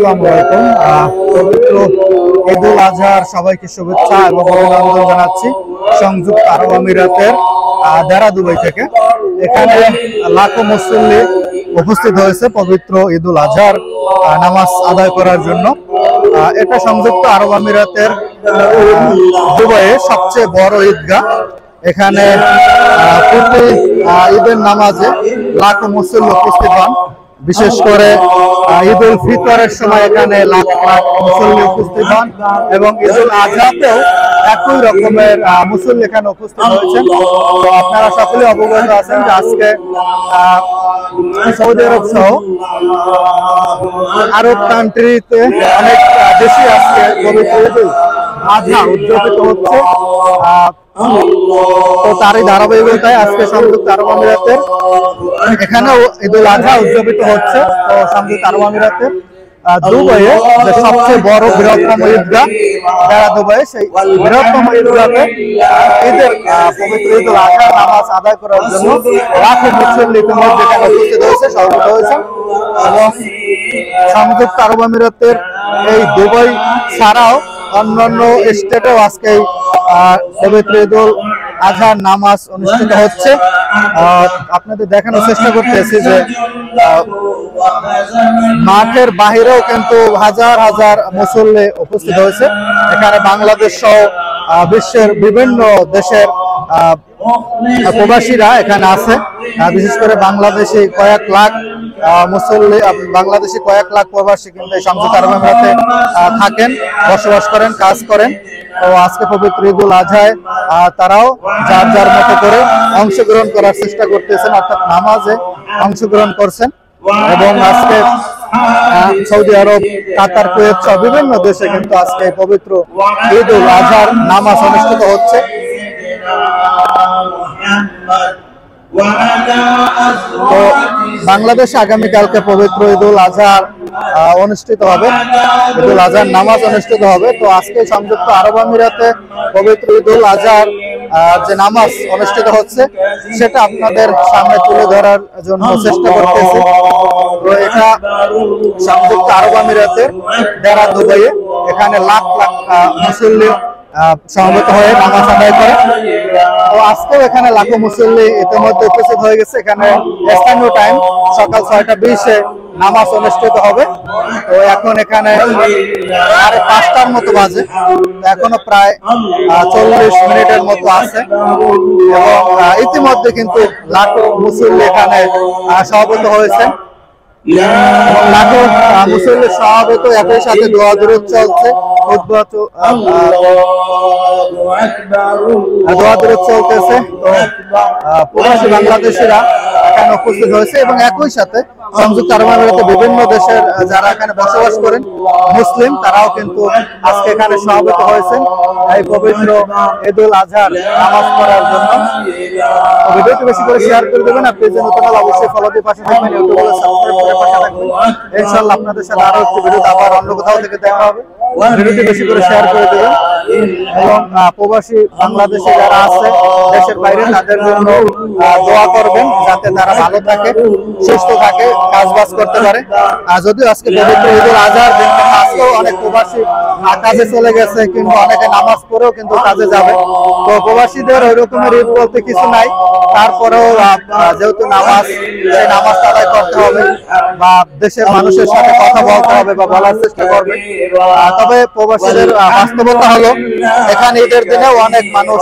আসসালামু আলাইকুম। পবিত্র ঈদুল আজহার সবাইকে শুভেচ্ছা এবং অভিনন্দন জানাচ্ছি সংযুক্ত আরব আমিরাতের দেরা দুবাই থেকে। এখানে লাখো মুসল্লি উপস্থিত হয়েছে পবিত্র ঈদুল আজহার নামাজ আদায় করার জন্য। এটা সংযুক্ত আরব আমিরাতের দুবাইয়ে সবচেয়ে বড় ঈদগাহ। এখানে প্রতি ঈদের নামাজে লাখো মুসল্লি উপস্থিত হন। বিশেষ করে ঈদুল ফিতরের সময় এখানে লাখ লাখ মুসল্লি উপস্থিত হন এবং ঈদুল আজহাতেও একই রকমের মুসল্লি এখানে উপস্থিত হয়েছেন। তো আপনারা সকলে অবগত আছেন যে আজকে সৌদি আরব সহ আরব কান্ট্রিতে অনেক দেশে আজকে পবিত্র ঈদুল আজহা উদযাপিত হচ্ছে। তো তারই ধারাবাহিকতায় আজকে সংযুক্ত আরব আমিরাতের এখানেও ঈদুল আজহা উদযাপিত হচ্ছে। তো সংযুক্ত আরব আমিরাতের দুবাইয়ে যে সবচেয়ে বড় বৃহত্তম ঈদগাহ যারা দুবাইয়ে, সেই বৃহত্তম ঈদগাহে ঈদের পবিত্র ঈদুল আজহা নামাজ আদায় করার জন্য লাখো মুসল্লি ইতিমধ্যে এখানে উপস্থিত হয়েছে, সমবেত হয়েছেন। এবং সংযুক্ত আরব আমিরাতের এই দুবাই ছাড়াও অন্যান্য স্টেটেও আজকে পবিত্র ঈদুল আজহার নামাজ অনুষ্ঠিত হচ্ছে। আপনাদের দেখানোর চেষ্টা করতেছি যে মাঠের বাহিরেও কিন্তু হাজার হাজার মুসল্লি উপস্থিত হয়েছে। এখানে বাংলাদেশ সহ বিশ্বের বিভিন্ন দেশের প্রবাসীরা এখানে আছে। বিশেষ করে বাংলাদেশি কয়েক লাখ মুসল্লি, বাংলাদেশি কয়েক লাখ প্রবাসী কিন্তু এই সংযুক্ত আরব আমিরাতে থাকেন, বসবাস করেন, কাজ করেন। তো আজকে পবিত্র ঈদুল আজহায় তারাও যার যার মতো করে অংশগ্রহণ করার চেষ্টা করতেছেন, অর্থাৎ নামাজে অংশগ্রহণ করছেন। এবং আজকে সৌদি আরব, কাতার, কুয়েত সহ বিভিন্ন দেশে কিন্তু আজকে পবিত্র ঈদুল আজহার নামাজ অনুষ্ঠিত হচ্ছে। তো বাংলাদেশে আগামীকালকে পবিত্র ঈদুল আজহার অনুষ্ঠিত হবে, ঈদুল আজহার নামাজ অনুষ্ঠিত হবে। তো আজকে সংযুক্ত আরব আমিরাতে পবিত্র ঈদুল আজহার যে নামাজ অনুষ্ঠিত হচ্ছে সেটা আপনাদের সামনে তুলে ধরার জন্য চেষ্টা করতেছি। তো এটা সংযুক্ত আরব আমিরাতের দেরা দুবাইয়ে, এখানে লাখ লাখ মুসল্লি সমবেত হয়ে নামাজ আদায় করে। তো আজকেও এখানে লাখো মুসল্লি ইতিমধ্যে উপস্থিত হয়ে গেছে। এখানে স্থানীয় টাইম সকাল 6টা 20-এ নামাজ অনুষ্ঠিত হবে। তো এখন এখানে 5:30টার মতো বাজে, এখনো প্রায় 40 মিনিটের মতো আছে এবং ইতিমধ্যে কিন্তু লাখো মুসল্লি এখানে সমবেত হয়েছেন। লাখো মুসল্লি সমবেত, একই সাথে দোয়া দুরূদ চলছে, দোয়া দুরূদ চলতেছে। তো প্রবাসী বাংলাদেশিরা এখানে উপস্থিত হয়েছে এবং একই সাথে সংযুক্ত আরব আমিরাতে বিভিন্ন দেশের যারা এখানে বসবাস করেন মুসলিম, তারাও কিন্তু আজকে এখানে সমবেত হয়েছেন এই পবিত্র ঈদুল আজহার নামাজ পড়ার জন্য। ভিডিওটি বেশি করে শেয়ার করে দেবেন। আপনি যে নতুন হলে অবশ্যই ফলো দিয়ে পাশে থাকবেন, ইউটিউবে সাবস্ক্রাইব করে পাশে থাকবেন। ইনশাআল্লাহ আপনাদের সাথে আরো একটি ভিডিও আবার অন্য কোথাও থেকে দেখা হবে। ভিডিওটি বেশি করে শেয়ার করে দেবেন এবং প্রবাসী বাংলাদেশে যারা আছে দেশের বাইরে, তাদের জন্য দোয়া করবেন যাতে তারা ভালো থাকে, সুস্থ থাকে, কাজবাজ করতে পারে। যদিও আজকে পবিত্র ঈদুল আজহার দিন, আজকেও অনেক প্রবাসী কাজে চলে গেছে, কিন্তু অনেকে নামাজ পড়েও কিন্তু কাজে যাবে। তো প্রবাসীদের ওই রকমের ঈদ বলতে কিছু নাই, তারপরেও যেহেতু নামাজ, সেই নামাজ আদায় করতে হবে বা দেশের মানুষের সাথে কথা বলতে হবে বা বলার চেষ্টা করবে। তবে প্রবাসীদের বাস্তবতা হলো এখানে ঈদের দিনেও অনেক মানুষ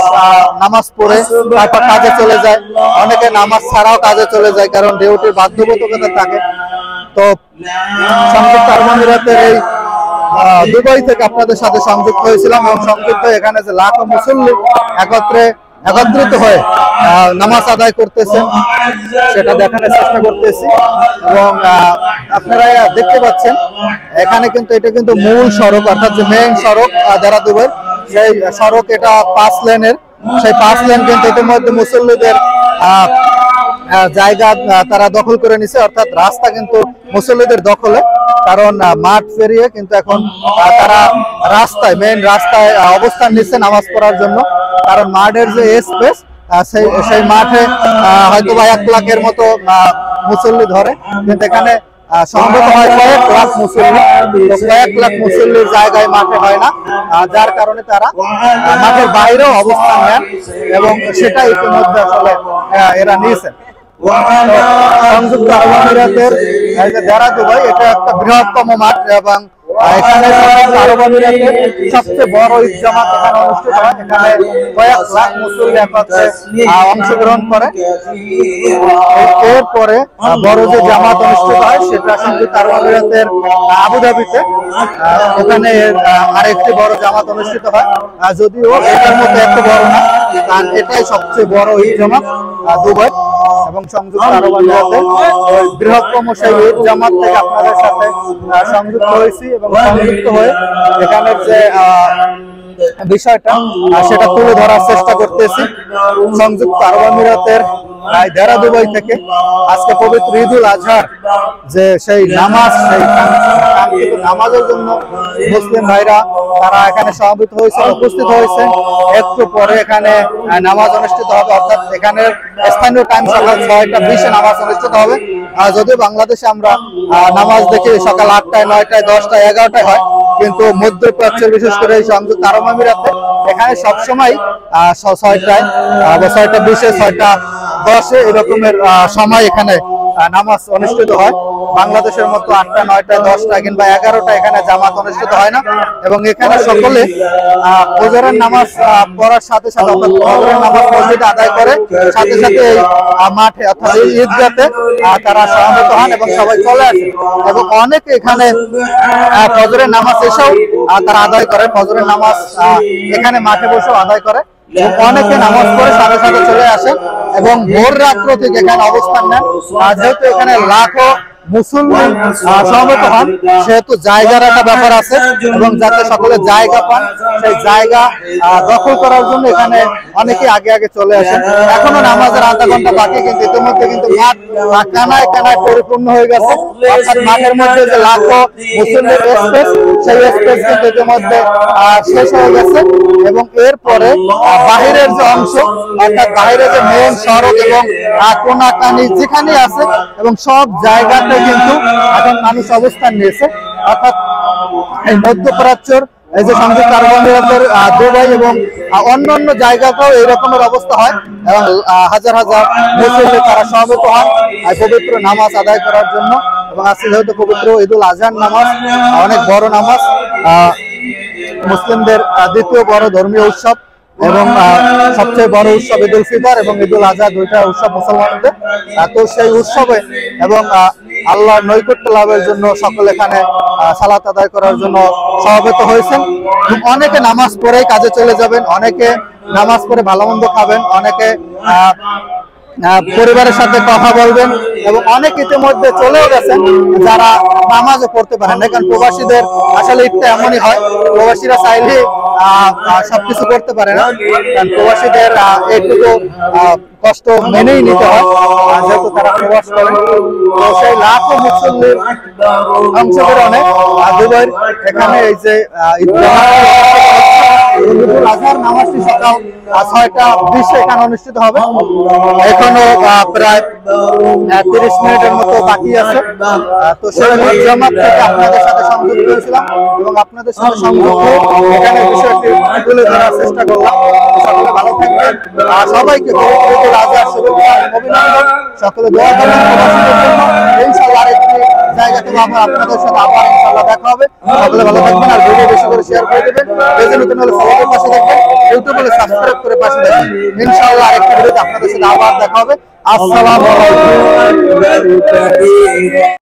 নামাজ পড়ে তারপর কাজে চলে যায়, অনেকে নামাজ ছাড়াও কাজে চলে যায়, কারণ ডিউটির বাধ্যবাধকতা থাকে। তো সংযুক্ত আরব আমিরাতের এই দুবাই থেকে আপনাদের সাথে সংযুক্ত হয়েছিলাম এবং সংযুক্ত এখানে যে লাখো মুসল্লি একত্রিত হয়ে নামাজ আদায় করতেছেন সেটা দেখানোর চেষ্টা করতেছি। এবং আপনারা দেখতে পাচ্ছেন এখানে কিন্তু এটা কিন্তু মূল সড়ক, অর্থাৎ যে মেইন সড়ক যারা দুবাই, সেই সড়ক এটা 5 লেনের। সেই 5 লেন কিন্তু ইতিমধ্যে মুসল্লিদের জায়গা তারা দখল করে নিছে, অর্থাৎ রাস্তা কিন্তু মুসল্লিদের দখলে। কারণ মাঠ পেরিয়ে কিন্তু এখন তারা রাস্তায়, মেইন রাস্তায় অবস্থান নিচ্ছে নামাজ পড়ার জন্য। কারণ মাঠের যে স্পেস, সেই মাঠে হয়তো বা 1 লাখের মতো মুসল্লি ধরে, কিন্তু এখানে সমবেত হয় কয়েক লাখ মুসল্লি। কয়েক লাখ মুসল্লির জায়গায় মাঠে হয় না, যার কারণে তারা মাঠের বাইরেও অবস্থান নেন এবং সেটা ইতিমধ্যে আসলে এরা নিয়েছেন। সংযুক্ত আরব আমিরাতের দেরা দুবাই এটা একটা বৃহত্তম মাঠ এবং এখানে আরব আমিরাতের সবচেয়ে বড় ঈদ জামাত এখানে অনুষ্ঠিত হয়। এখানে কয়েক লাখ মুসল্লি একত্রে অংশগ্রহণ করে। এরপরে বড় যে জামাত অনুষ্ঠিত হয় সেটা সংযুক্ত আরব আমিরাতের আবুধাবিতে। ওখানে আরেকটি বড় জামাত অনুষ্ঠিত হয়, যদিও এটার মতো এত বড় না, কারণ এটাই সবচেয়ে বড় ঈদ জামাত দুবাই। এবং সংযুক্ত আরব আমিরাতের বৃহত্তম সেই ঈদ জামাত থেকে আপনাদের সাথে সংযুক্ত হয়েছি এবং সংযুক্ত হয়ে এখানের যে বিষয়টা সেটা তুলে ধরার চেষ্টা করতেছি। সংযুক্ত আরব আমিরাতের দেরা দুবাই থেকে আজকে পবিত্র ঈদুল আজহার যে সেই নামাজ, সেই নামাজের জন্য মুসলিম ভাইরা তারা এখানে সমবেত হয়েছে, উপস্থিত হয়েছে। একটু পরে এখানে নামাজ অনুষ্ঠিত হবে, অর্থাৎ এখানে স্থানীয় টাইম সকাল 6টা 20-এ নামাজ অনুষ্ঠিত হবে। যদিও বাংলাদেশে আমরা নামাজ দেখি সকাল 8টায়, 9টায়, 10টায়, 11টায় হয়, কিন্তু মধ্যপ্রাচ্যের বিশেষ করে সংযুক্ত আরব আমিরাতে এখানে সবসময় 6টায়, 6টা 20-এ, 6টা 10-এ এরকমের সময় এখানে নামাজ অনুষ্ঠিত হয়। বাংলাদেশের মতো 8টা, 9টা, 10টা কিংবা 11টা এখানে জামাত অনুষ্ঠিত হয় না। এবং এখানে সকলে ফজরের নামাজ পড়ার সাথে সাথে, অর্থাৎ ফজরের নামাজ মসজিদে আদায় করে সাথে সাথে এই মাঠে অর্থাৎ এই ঈদগাতে তারা সমবেত হন এবং সবাই চলে আসে। এবং অনেকে এখানে ফজরের নামাজ এসেও তারা আদায় করে, ফজরের নামাজ এখানে মাঠে বসেও আদায় করে। অনেকে নামাজ পড়ে সাথে সাথে চলে আসেন এবং ভোর রাত্র থেকে এখানে অবস্থান নেন। যেহেতু এখানে লাখো মুসলমান সমবেত হন, সেহেতু জায়গার একটা ব্যাপার আছে এবং যাতে সকলে জায়গা পান, সেই জায়গা দখল করার জন্য এখানে অনেকে আগে আগে চলে আসেন। এখনো নামাজের আধা ঘন্টা বাকি, কিন্তু ইতিমধ্যে কিন্তু মাঠ কানায় কানায় পরিপূর্ণ হয়ে গেছে। অর্থাৎ মাঠের মধ্যে যে লাখো মুসলিমদের স্পেস, সেই স্পেস কিন্তু ইতিমধ্যে শেষ হয়ে গেছে। এবং এরপরে বাহিরের যে অংশ, অর্থাৎ বাহিরের যে মেন সড়ক এবং কোনাকানি যেখানে আছে এবং সব জায়গাতে কিন্তু এখন মানুষ অবস্থান নিয়েছে। অর্থাৎ এই মধ্যপ্রাচ্যের এই যে সংযুক্ত আরব আমিরাতের দুবাই এবং অন্যান্য জায়গাতেও এই রকমের অবস্থা হয় এবং হাজার হাজার মুসল্লি তারা সমবেত হন পবিত্র নামাজ আদায় করার জন্য। এবং আজকে যেহেতু পবিত্র ঈদুল আজহার নামাজ, অনেক বড় নামাজ, মুসলিমদের দ্বিতীয় বড় ধর্মীয় উৎসব এবং সবচেয়ে বড় উৎসব ঈদুল ফিতর এবং ঈদুল আজহা, দুইটা উৎসব মুসলমানদের। তো সেই উৎসবে এবং আল্লাহর নৈকট্য লাভের জন্য সকলে এখানে সালাত আদায় করার জন্য সমবেত হয়েছেন। অনেকে নামাজ পড়ে কাজে চলে যাবেন, অনেকে নামাজ পড়ে ভালো মন্দ খাবেন, অনেকে পরিবারের সাথে কথা বলবেন এবং অনেক ইতিমধ্যে চলেও গেছেন যারা নামাজও পড়তে পারেন না। কারণ প্রবাসীদের আসলে ঈদটা এমনই হয়, প্রবাসীরা চাইলে সবকিছু করতে পারে না, কারণ প্রবাসীদের এইটুকু কষ্ট মেনেই নিতে হয় যেহেতু তারা প্রবাস করেন। তো সেই লাখো মুসল্লির অংশগ্রহণে দুবাইয়ের এখানে এই যে ঈদুল আজহার নামাজটি সকাল 6টা 20-এ এখানে অনুষ্ঠিত হবে। এখনো প্রায় 30 মিনিটের মতো বাকি আছে। তো সেই জামাত থেকে আপনাদের সাথে সংযুক্ত হয়েছিলাম এবং আপনাদের সাথে সংযুক্ত এখানে বিষয়টি তুলে ধরার চেষ্টা করলাম। সকলে ভালো থাকবেন, সবাইকে ঈদুল আজহার শুভেচ্ছা অভিনন্দন। সকলে দোয়া করবেন প্রবাসীদের জন্য। ইনশাআল্লাহ আরেকটি জায়গা থেকে আপনাদের সাথে আবার ইনশাআল্লাহ দেখা হবে। সকলে ভালো থাকবেন আর ভিডিও বেশি করে শেয়ার করে দেবেন। পেজে নতুন হলে সবাই পাশে থাকবেন, ইউটিউব হলে সাবস্ক্রাইব করে পাশে থাকবেন। ইনশাআল্লাহ আরেকটি ভিডিওতে আপনাদের সাথে আবার দেখা হবে। আসসালামু আলাইকুম।